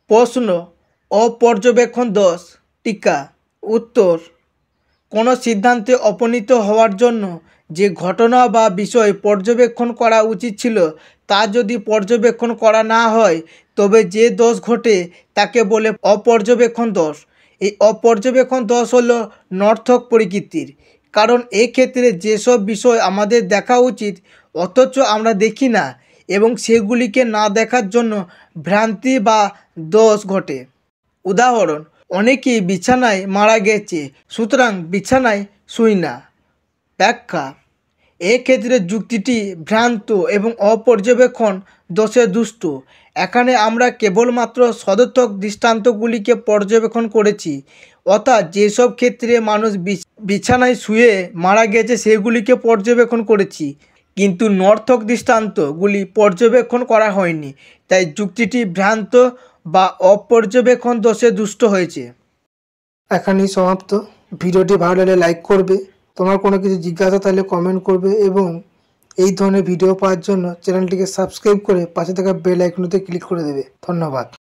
প্রশ্ন, অপর্যবেক্ষণ দোষ টিকা। উত্তর, কোনো সিদ্ধান্তে উপনীত হওয়ার জন্য যে ঘটনা বা বিষয় পর্যবেক্ষণ করা উচিত ছিল তা যদি পর্যবেক্ষণ করা না হয় তবে যে দোষ ঘটে তাকে বলে অপর্যবেক্ষণ দোষ। এই অপর্যবেক্ষণ দোষ হলো নর্থক প্রকৃতির, কারণ এক্ষেত্রে যেসব বিষয় আমাদের দেখা উচিত অথচ আমরা দেখি না এবং সেগুলিকে না দেখার জন্য ভ্রান্তি বা দোষ ঘটে। উদাহরণ, অনেকেই বিছানায় মারা গেছে সুতরাং বিছানায় শুই না। ব্যাখ্যা, এক্ষেত্রে যুক্তিটি ভ্রান্ত এবং অপর্যবেক্ষণ দোষে দুষ্ট। এখানে আমরা কেবলমাত্র সদর্থক দৃষ্টান্তগুলিকে পর্যবেক্ষণ করেছি, অর্থাৎ যেসব ক্ষেত্রে মানুষ বিছানায় শুয়ে মারা গেছে সেগুলিকে পর্যবেক্ষণ করেছি, কিন্তু নর্থক দৃষ্টান্তগুলি পর্যবেক্ষণ করা হয়নি। তাই যুক্তিটি ভ্রান্ত বা অপর্যবেক্ষণ দোষে দুষ্ট হয়েছে। এখানেই সমাপ্ত। ভিডিওটি ভালো লাগলে লাইক করবে, তোমার কোনো কিছু জিজ্ঞাসা থাকলে কমেন্ট করবে এবং এই ধরনের ভিডিও পাওয়ার জন্য চ্যানেলটিকে সাবস্ক্রাইব করে পাশে থাকা বেল আইকনটিতে ক্লিক করে দেবে। ধন্যবাদ।